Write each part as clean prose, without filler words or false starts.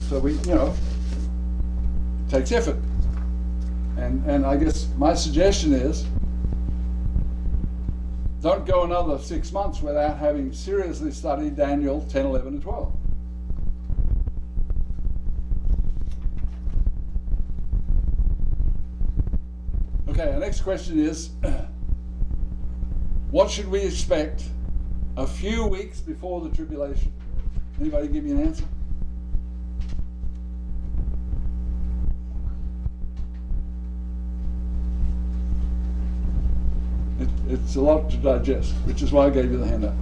So we, it takes effort. And I guess my suggestion is, don't go another 6 months without having seriously studied Daniel 10, 11, and 12. Okay, our next question is, what should we expect a few weeks before the tribulation? Anybody give me an answer? It's a lot to digest, which is why I gave you the handout.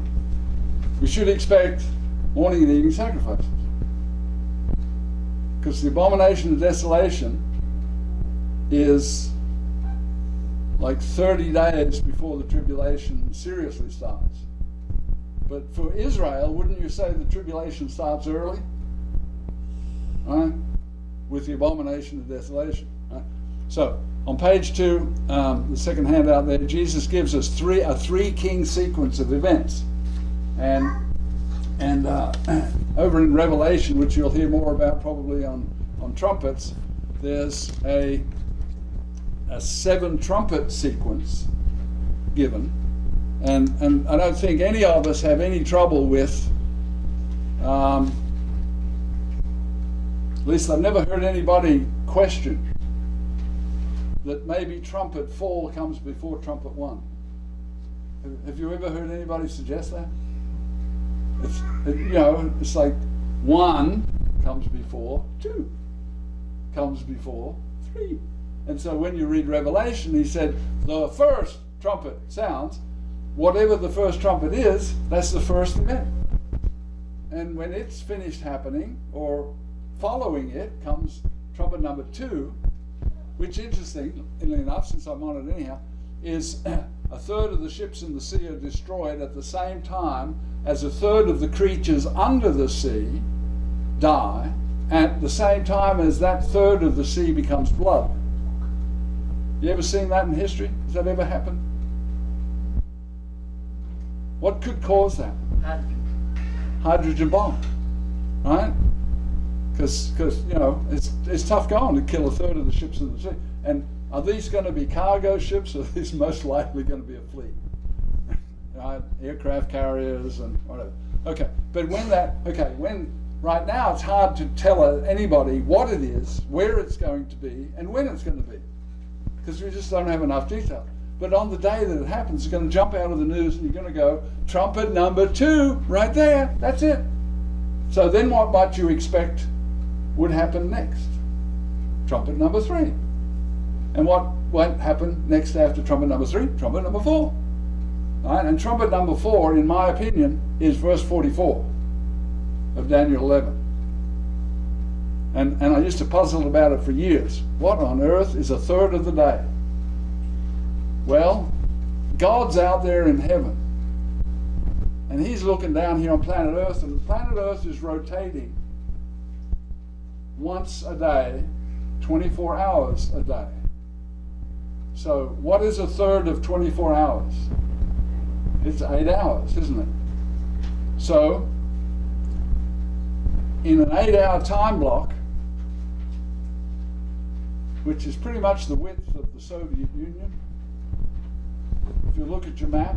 We should expect morning and evening sacrifices. Because the abomination of desolation is like 30 days before the tribulation seriously starts. But for Israel, wouldn't you say the tribulation starts early? Right? With the abomination of desolation. Right? So, on page 2, the second handout there, Jesus gives us a three-king sequence of events. And over in Revelation, which you'll hear more about probably on trumpets, there's a 7 trumpet sequence given. And I don't think any of us have any trouble with, at least I've never heard anybody question that maybe trumpet 4 comes before trumpet 1. Have you ever heard anybody suggest that? It's like 1 comes before 2, comes before 3. And so when you read Revelation, he said, the first trumpet sounds, whatever the first trumpet is, that's the first event. And when it's finished happening, or following it, comes trumpet number 2, which, interestingly enough, since I'm on it anyhow, is a third of the ships in the sea are destroyed at the same time as a third of the creatures under the sea die, at the same time as that third of the sea becomes blood. You ever seen that in history? Has that ever happened? What could cause that? Hydrogen bomb, right? Because it's tough going to kill a third of the ships in the sea. And are these going to be cargo ships, or are these most likely going to be a fleet? Right? Aircraft carriers and whatever. Okay, but when right now it's hard to tell anybody what it is, where it's going to be, and when it's going to be, because we just don't have enough detail. But on the day that it happens, it's going to jump out of the news, and you're going to go, trumpet number 2, right there. That's it. So then what might you expect would happen next? Trumpet number 3. And what won't happen next after trumpet number 3? Trumpet number 4. Right? And trumpet number 4, in my opinion, is verse 44 of Daniel 11. And I used to puzzle about it for years. What on earth is a third of the day? Well, God's out there in heaven, and he's looking down here on planet Earth, and planet Earth is rotating once a day, 24 hours a day. So what is a third of 24 hours? It's 8 hours, isn't it? So in an 8-hour time block, which is pretty much the width of the Soviet Union, if you look at your map,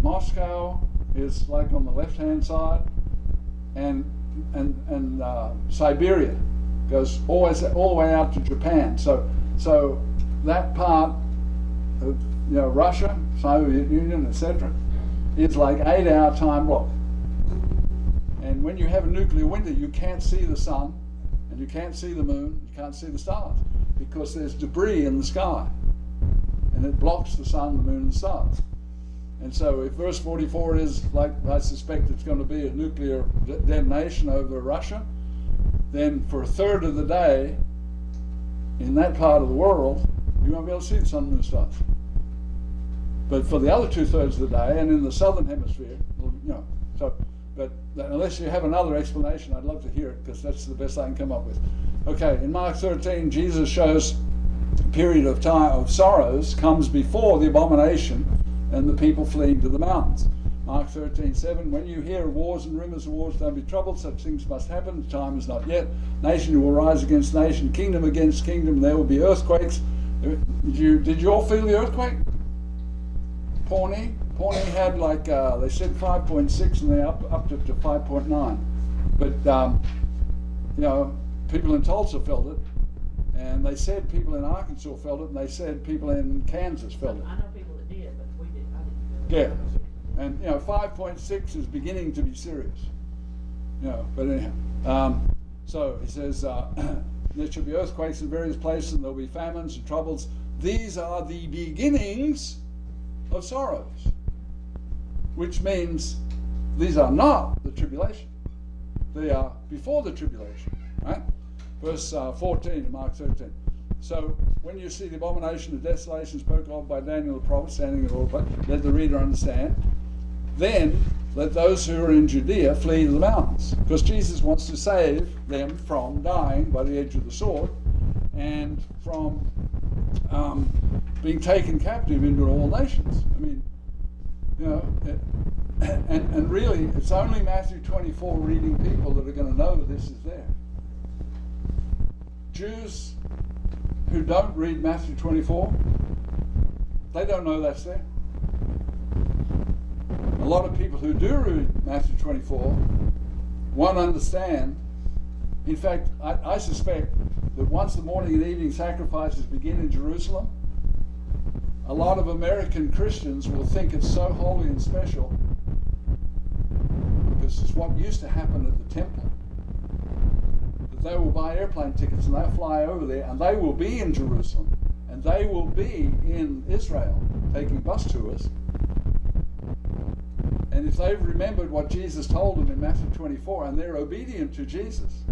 Moscow is like on the left-hand side, and Siberia goes all the way out to Japan. So that part of Russia, Soviet Union, etc., is like 8-hour time block. And when you have a nuclear winter, you can't see the sun, and you can't see the moon, you can't see the stars, because there's debris in the sky, and it blocks the sun, the moon, and the stars. And so if verse 44 is like I suspect it's going to be a nuclear detonation over Russia, then for a third of the day in that part of the world, you won't be able to see the sun, moon, and stars. But for the other 2/3 of the day, and in the southern hemisphere, but unless you have another explanation, I'd love to hear it, because that's the best I can come up with. Okay, in Mark 13, Jesus shows a period of time of sorrows comes before the abomination and the people fleeing to the mountains. Mark 13:7, when you hear of wars and rumors of wars, don't be troubled. Such things must happen. The time is not yet. Nation will rise against nation, kingdom against kingdom. There will be earthquakes. Did you all feel the earthquake? Pawnee had like, they said 5.6 and they upped it to 5.9. But, you know, people in Tulsa felt it. And they said people in Arkansas felt it. And they said people in Kansas felt it. I know people that did, but we didn't. I didn't feel it. Yeah. And, you know, 5.6 is beginning to be serious. You know, but anyhow. So he says, there shall be earthquakes in various places, and there will be famines and troubles. These are the beginnings of sorrows, which means these are not the tribulation. They are before the tribulation, right? Verse 14 in Mark 13. So when you see the abomination of desolation spoken of by Daniel the prophet standing at all, let the reader understand. Then let those who are in Judea flee to the mountains, because Jesus wants to save them from dying by the edge of the sword and from being taken captive into all nations. I mean, you know, and really, it's only Matthew 24 reading people that are going to know this is there. Jews who don't read Matthew 24, they don't know that's there. A lot of people who do read Matthew 24 won't understand. In fact, I suspect that once the morning and evening sacrifices begin in Jerusalem, a lot of American Christians will think it's so holy and special because it's what used to happen at the temple. That they will buy airplane tickets and they'll fly over there and they will be in Jerusalem and they will be in Israel taking bus tours. And if they've remembered what Jesus told them in Matthew 24 and they're obedient to Jesus,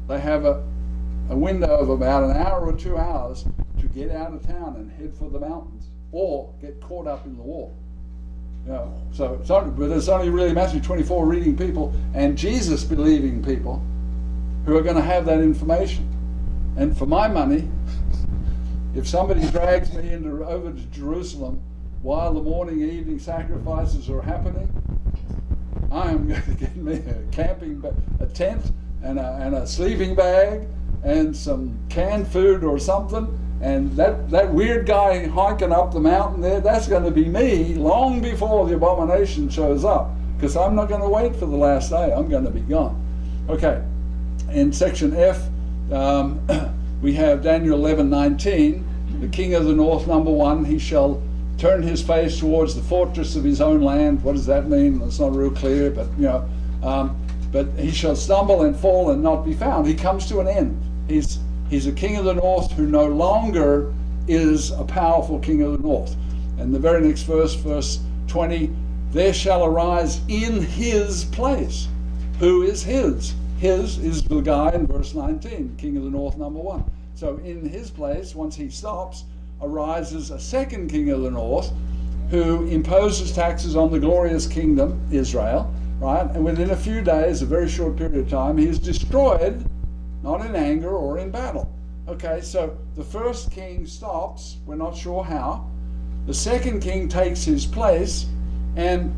they have a window of about an hour or 2 hours to get out of town and head for the mountains or get caught up in the war. You know, so it's only really Matthew 24 reading people and Jesus believing people who are going to have that information. And for my money, if somebody drags me over to Jerusalem while the morning and evening sacrifices are happening, I am going to get me a tent and a sleeping bag and some canned food or something, and that weird guy hiking up the mountain there, that's going to be me long before the abomination shows up, because I'm not going to wait for the last day. I'm going to be gone. Okay, in section F, we have Daniel 11:19. The king of the north, number 1, he shall turn his face towards the fortress of his own land. What does that mean? It's not real clear, but you know, but he shall stumble and fall and not be found. He comes to an end. He's a king of the north who no longer is a powerful king of the north. And the very next verse, verse 20, there shall arise in his place. Who is his? His is the guy in verse 19, king of the north, number 1. So in his place, once he stops, arises a second king of the north who imposes taxes on the glorious kingdom, Israel, right? And within a few days, a very short period of time, he is destroyed, not in anger or in battle. Okay, so the first king stops, we're not sure how. The second king takes his place, and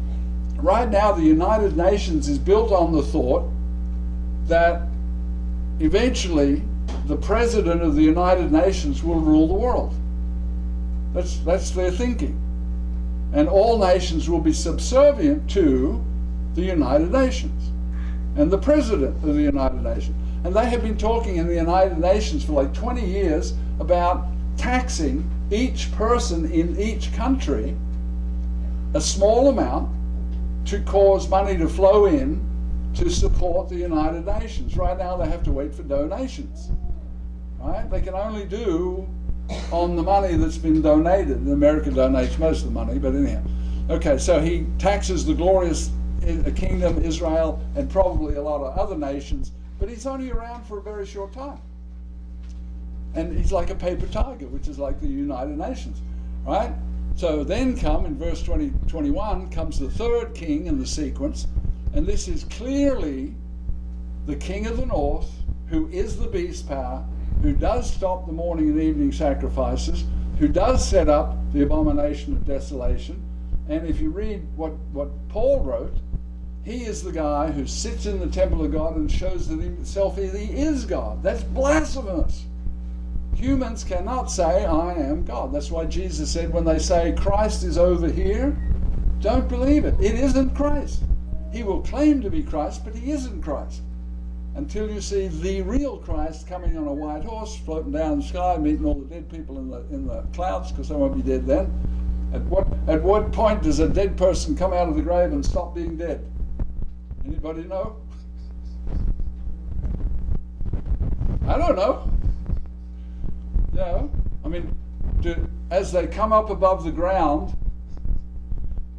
right now the United Nations is built on the thought that eventually the president of the United Nations will rule the world. That's their thinking. And all nations will be subservient to the United Nations and the president of the United Nations. And they have been talking in the United Nations for like 20 years about taxing each person in each country a small amount to cause money to flow in to support the United Nations. Right now they have to wait for donations. Right? They can only do on the money that's been donated. America donates most of the money, but anyhow. Okay, so he taxes the glorious kingdom, Israel, and probably a lot of other nations, but he's only around for a very short time. And he's like a paper tiger, which is like the United Nations, right? So then in verse 21, comes the third king in the sequence, and this is clearly the king of the north, who is the beast power, who does stop the morning and evening sacrifices, who does set up the abomination of desolation, And if you read what Paul wrote, he is the guy who sits in the temple of God and shows that himself he is God. That's blasphemous. Humans cannot say, I am God. That's why Jesus said when they say Christ is over here, don't believe it. It isn't Christ. He will claim to be Christ, but he isn't Christ. Until you see the real Christ coming on a white horse, floating down the sky, meeting all the dead people in the clouds, because they won't be dead then. At what point does a dead person come out of the grave and stop being dead? Anybody know? I don't know. Yeah, I mean, as they come up above the ground,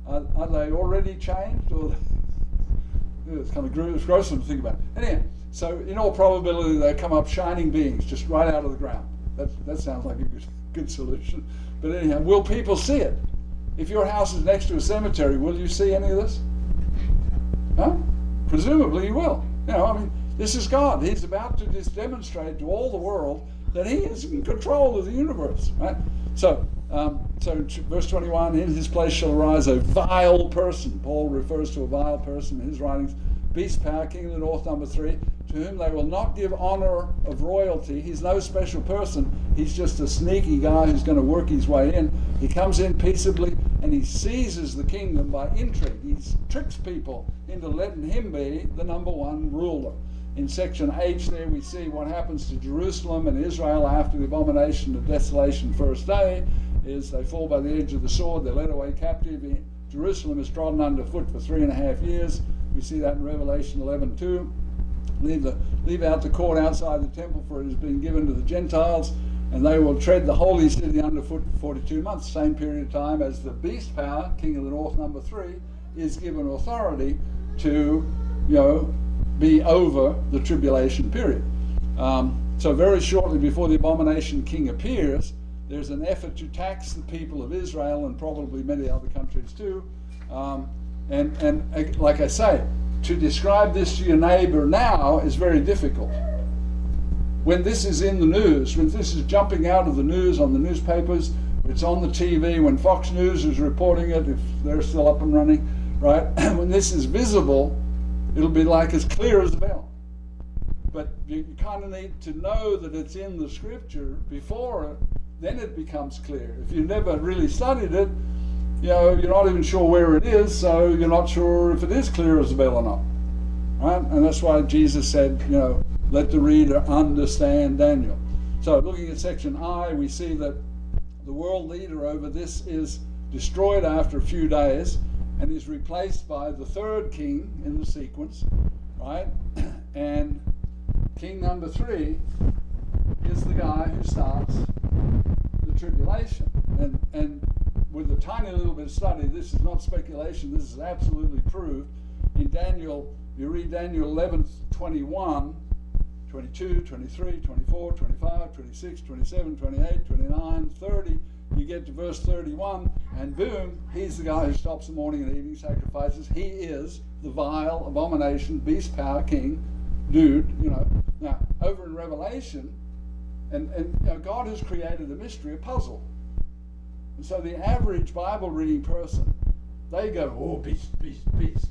are they already changed? Or it's kind of gross to think about. Anyhow, so in all probability they come up shining beings, just right out of the ground. That sounds like a good solution. But anyhow, will people see it? If your house is next to a cemetery, will you see any of this? Huh? Presumably you will. You know, I mean, this is God. He's about to just demonstrate to all the world that he is in control of the universe, right? So verse 21, in his place shall arise a vile person. Paul refers to a vile person in his writings. Beast power, king of the north, number 3, to whom they will not give honor of royalty. He's no special person. He's just a sneaky guy who's going to work his way in. He comes in peaceably and he seizes the kingdom by intrigue. He tricks people into letting him be the number 1 ruler. In section H there we see what happens to Jerusalem and Israel after the abomination of desolation first day is they fall by the edge of the sword, they're led away captive. Jerusalem is trodden underfoot for 3.5 years. We see that in Revelation 11:2. Leave out the court outside the temple, for it has been given to the Gentiles, and they will tread the holy city underfoot for 42 months, same period of time as the beast power, king of the north, number 3, is given authority to, be over the tribulation period. So very shortly before the abomination king appears, there's an effort to tax the people of Israel and probably many other countries too. And like I say, to describe this to your neighbor now is very difficult. When this is in the news, when this is jumping out of the news on the newspapers, it's on the TV, when Fox News is reporting it, if they're still up and running, right? When this is visible, it'll be like as clear as a bell. But you kind of need to know that it's in the scripture before it, then it becomes clear. If you never really studied it, you're not even sure where it is, so you're not sure if it is clear as a bell or not. Right? And that's why Jesus said, let the reader understand Daniel. So looking at section I, we see that the world leader over this is destroyed after a few days and is replaced by the 3rd king in the sequence, right? And king number 3 is the guy who starts the tribulation. And with a tiny little bit of study, this is not speculation, this is absolutely proved. In Daniel, you read Daniel 11:21, 22, 23, 24, 25, 26, 27, 28, 29, 30, you get to verse 31, and boom, he's the guy who stops the morning and evening sacrifices. He is the vile abomination, beast power king, dude, Now, over in Revelation, and God has created a mystery, a puzzle. And so the average Bible reading person, they go, oh, beast, beast, beast.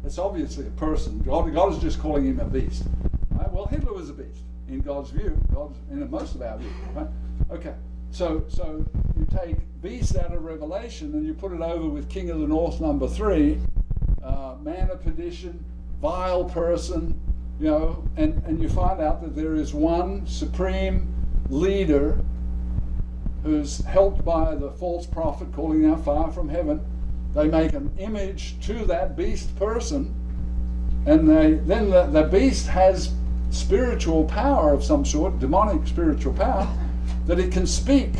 It's obviously a person. God is just calling him a beast. Right? Well, Hitler was a beast in God's view, in most of our view. Right? Okay, so you take beast out of Revelation and you put it over with king of the north, number 3, man of perdition, vile person, and you find out that there is one supreme leader who's helped by the false prophet calling out fire from heaven. They make an image to that beast person, and then the beast has spiritual power of some sort, demonic spiritual power, that it can speak.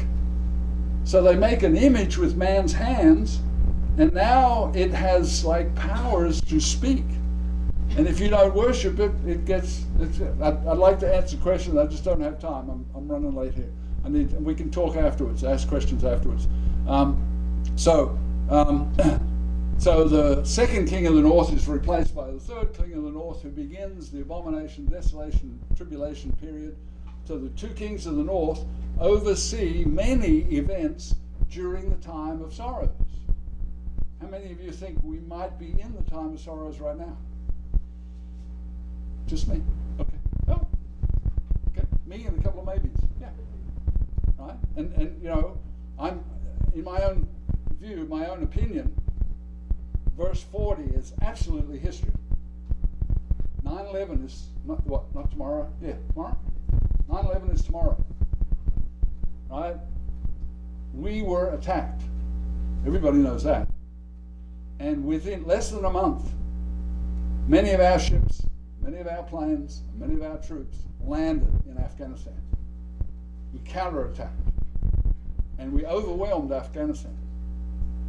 So they make an image with man's hands, and now it has like powers to speak. And if you don't worship it, I'd like to answer questions, I just don't have time. I'm running late here. We can talk afterwards, ask questions afterwards. So the 2nd king of the north is replaced by the 3rd king of the north, who begins the abomination, desolation, tribulation period. So the 2 kings of the north oversee many events during the time of sorrows. How many of you think we might be in the time of sorrows right now? Just me? Okay. Oh. Okay. Me and a couple of maybes. Yeah. Right? And you know, I'm, in my own view, my own opinion, verse 40 is absolutely history. 9/11 is not tomorrow? Yeah, tomorrow? 9/11 is tomorrow. Right? We were attacked. Everybody knows that. And within less than a month, many of our ships, many of our planes, many of our troops landed in Afghanistan. We counterattacked. And we overwhelmed Afghanistan.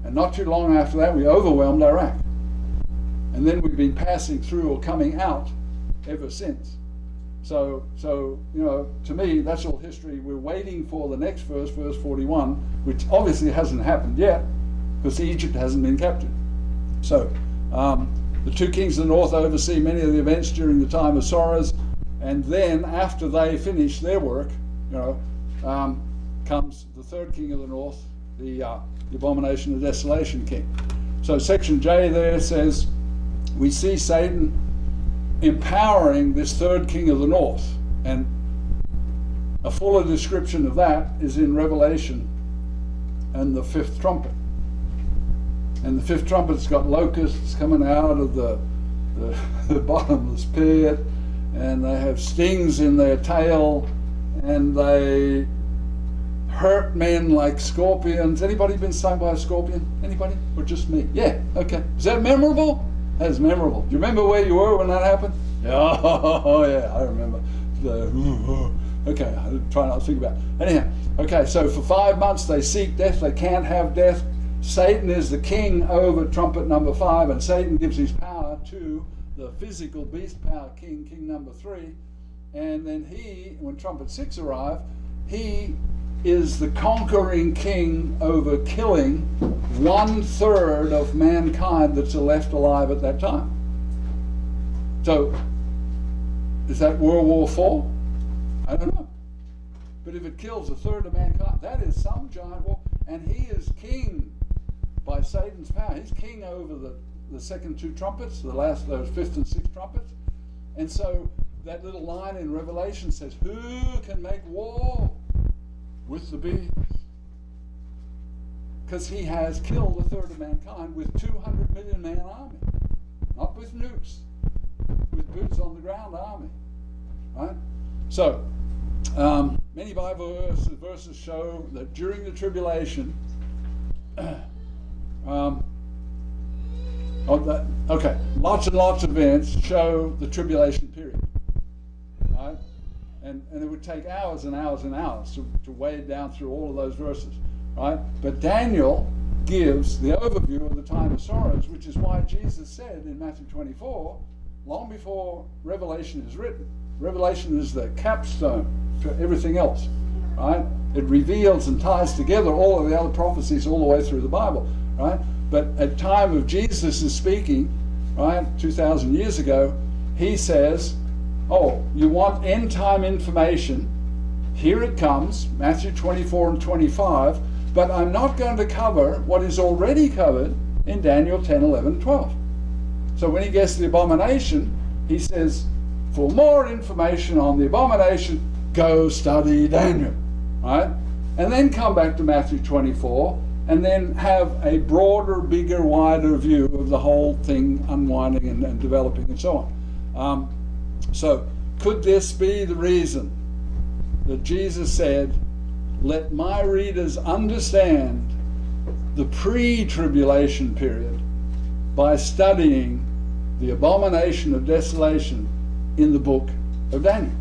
And not too long after that, we overwhelmed Iraq. And then we've been passing through or coming out ever since. So you know, to me, that's all history. We're waiting for the next verse, verse 41, which obviously hasn't happened yet, because Egypt hasn't been captured. So the two kings of the north oversee many of the events during the time of sorrows, and then after they finish their work, you know, comes the third king of the north, the Abomination of Desolation king. So section J there says, we see Satan empowering this third king of the north, and a fuller description of that is in Revelation and the fifth trumpet. And the fifth trumpet's got locusts coming out of the bottomless pit, and they have stings in their tail, and they hurt men like scorpions. Anybody been stung by a scorpion? Anybody? Or just me? Yeah, okay. Is that memorable? That is memorable. Do you remember where you were when that happened? Oh, yeah, I remember. Okay, I'll try not to think about it. Anyhow, okay, so for 5 months they seek death, they can't have death. Satan is the king over trumpet number 5, and Satan gives his power to the physical beast power king, king number 3. And then he, when trumpet 6 arrive, he is the conquering king over killing 1/3 of mankind that's left alive at that time. So, is that World War IV? I don't know. But if it kills 1/3 of mankind, that is some giant war. And he is king by Satan's power. He's king over the second 2 trumpets, the last, those 5th and 6th trumpets. And so that little line in Revelation says, who can make war with the beast? Because he has killed 1/3 of mankind with 200 million man army. Not with nukes, with boots on the ground army. Right? So, many Bible verses show that during the tribulation, lots and lots of events show the tribulation period. Right? And it would take hours and hours and hours to wade down through all of those verses, right? But Daniel gives the overview of the time of sorrows, which is why Jesus said in Matthew 24, long before Revelation is written, Revelation is the capstone to everything else, right? It reveals and ties together all of the other prophecies all the way through the Bible, right? But at time of Jesus is speaking, right, 2,000 years ago, he says, oh, you want end time information? Here it comes, Matthew 24 and 25, but I'm not going to cover what is already covered in Daniel 10, 11, 12. So when he gets to the abomination, he says, for more information on the abomination, go study Daniel, right? And then come back to Matthew 24, and then have a broader, bigger, wider view of the whole thing unwinding and developing and so on. So, could this be the reason that Jesus said, let my readers understand the pre-tribulation period by studying the abomination of desolation in the book of Daniel?